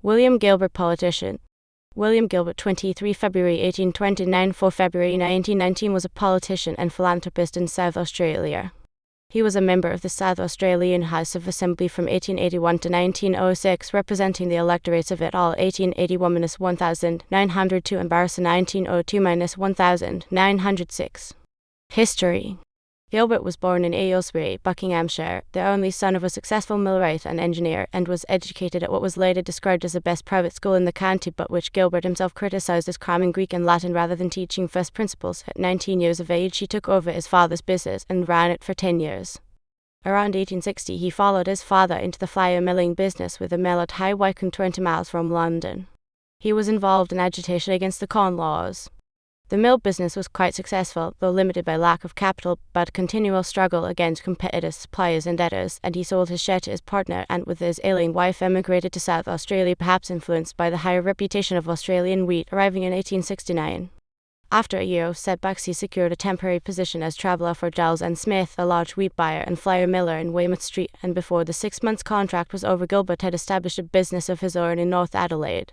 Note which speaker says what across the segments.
Speaker 1: William Gilbert, politician. William Gilbert, 23 February 1829 – 4 February 1919, was a politician and philanthropist in South Australia. He was a member of the South Australian House of Assembly from 1881 to 1906, representing the electorates of Yatala 1881-1902 and Barossa 1902-1906. History. Gilbert was born in Aylesbury, Buckinghamshire, the only son of a successful millwright and engineer, and was educated at what was later described as the best private school in the county, but which Gilbert himself criticised as cramming Greek and Latin rather than teaching first principles. At 19 years of age, he took over his father's business and ran it for 10 years. Around 1860, he followed his father into the flour milling business with a mill at High Wycombe, 20 miles from London. He was involved in agitation against the Corn Laws. The mill business was quite successful, though limited by lack of capital, but a continual struggle against competitors, suppliers and debtors, and he sold his share to his partner and with his ailing wife emigrated to South Australia, perhaps influenced by the higher reputation of Australian wheat, arriving in 1869. After a year of setbacks, he secured a temporary position as traveller for Giles and Smith, a large wheat buyer and flour miller in Weymouth Street, and before the 6 months contract was over, Gilbert had established a business of his own in North Adelaide.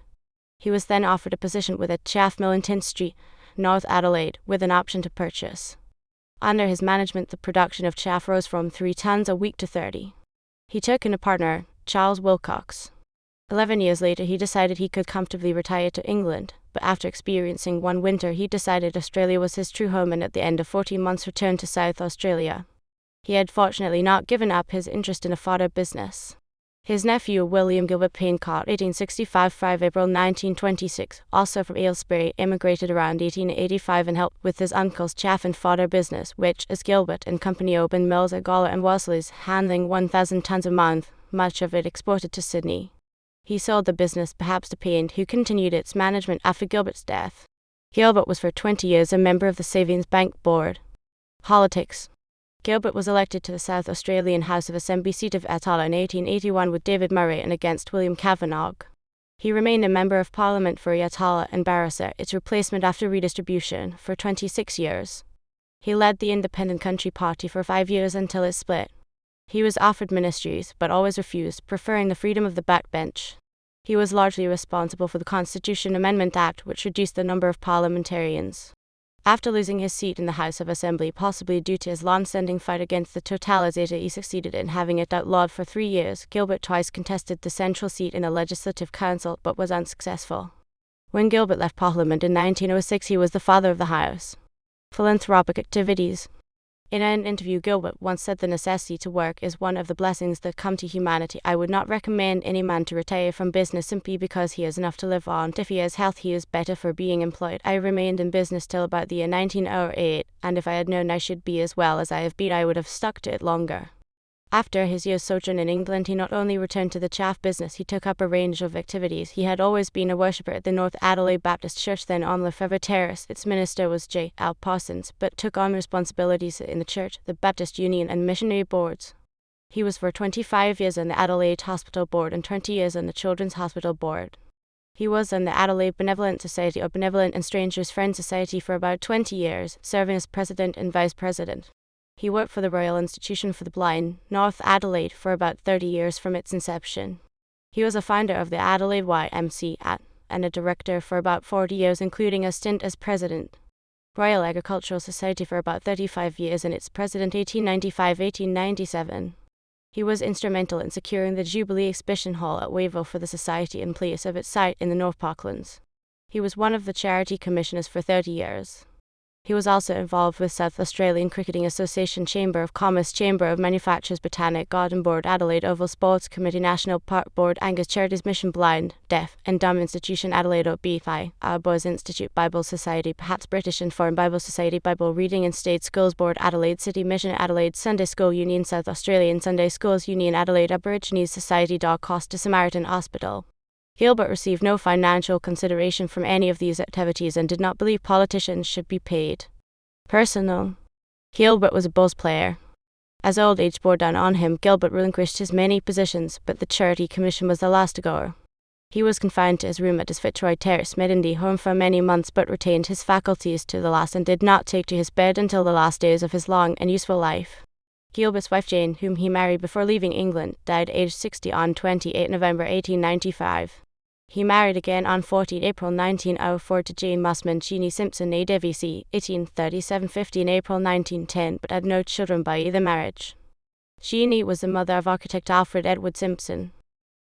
Speaker 1: He was then offered a position with a chaff mill in Tint Street, North Adelaide, with an option to purchase. Under his management, the production of chaff rose from 3 tons a week to 30. He took in a partner, Charles Wilcox. 11 years later, he decided he could comfortably retire to England, but after experiencing one winter, he decided Australia was his true home and at the end of 14 months returned to South Australia. He had fortunately not given up his interest in a fodder business. His nephew, William Gilbert Payne-Cott, 1865 – 5 April 1926, also from Aylesbury, immigrated around 1885 and helped with his uncle's chaff and fodder business, which, as Gilbert and Company, opened mills at Gawler and Wolseley's, handling 1,000 tons a month, much of it exported to Sydney. He sold the business perhaps to Payne, who continued its management after Gilbert's death. Gilbert was for 20 years a member of the Savings Bank Board. Politics. Gilbert was elected to the South Australian House of Assembly seat of Yatala in 1881 with David Murray and against William Kavanagh. He remained a Member of Parliament for Yatala and Barossa, its replacement after redistribution, for 26 years. He led the Independent Country Party for 5 years until it split. He was offered ministries, but always refused, preferring the freedom of the backbench. He was largely responsible for the Constitution Amendment Act, which reduced the number of parliamentarians. After losing his seat in the House of Assembly, possibly due to his long-standing fight against the totalisator he succeeded in having it outlawed for 3 years, Gilbert twice contested the central seat in a legislative council, but was unsuccessful. When Gilbert left Parliament in 1906, he was the father of the House. Philanthropic activities. In an interview, Gilbert once said, "The necessity to work is one of the blessings that come to humanity. I would not recommend any man to retire from business simply because he has enough to live on. If he has health, he is better for being employed. I remained in business till about the year 1908, and if I had known I should be as well as I have been, I would have stuck to it longer." After his year's sojourn in England, he not only returned to the chaff business, he took up a range of activities. He had always been a worshipper at the North Adelaide Baptist Church, then on Lefevre Terrace. Its minister was J. L. Parsons, but took on responsibilities in the church, the Baptist Union and missionary boards. He was for 25 years on the Adelaide Hospital Board and 20 years on the Children's Hospital Board. He was on the Adelaide Benevolent Society or Benevolent and Strangers' Friends Society for about 20 years, serving as president and vice president. He worked for the Royal Institution for the Blind, North Adelaide, for about 30 years from its inception. He was a founder of the Adelaide YMCA and a director for about 40 years, including a stint as president. Royal Agricultural Society for about 35 years and its president 1895-1897. He was instrumental in securing the Jubilee Exhibition Hall at Wayville for the Society in place of its site in the North Parklands. He was one of the charity commissioners for 30 years. He was also involved with South Australian Cricketing Association, Chamber of Commerce, Chamber of Manufacturers, Botanic Garden Board, Adelaide Oval Sports Committee, National Park Board, Angus Charities Mission Blind, Deaf and Dumb Institution, Adelaide OBFI, Our Boys Institute, Bible Society, perhaps British and Foreign Bible Society, Bible Reading and State Schools Board, Adelaide City Mission, Adelaide Sunday School Union, South Australian Sunday Schools Union, Adelaide Aborigines Society, Dog Costa Samaritan Hospital. Gilbert received no financial consideration from any of these activities and did not believe politicians should be paid. Personal. Gilbert was a buzz player. As old age bore down on him, Gilbert relinquished his many positions, but the Charity Commission was the last to go. He was confined to his room at his Fitzroy Terrace, Medindie home for many months, but retained his faculties to the last and did not take to his bed until the last days of his long and useful life. Gilbert's wife Jane, whom he married before leaving England, died aged 60 on 28 November 1895. He married again on 14 April 1904 to Jane Mossman Cheney Simpson née Debussy, 1837, 15 April 1910, but had no children by either marriage. Cheney was the mother of architect Alfred Edward Simpson.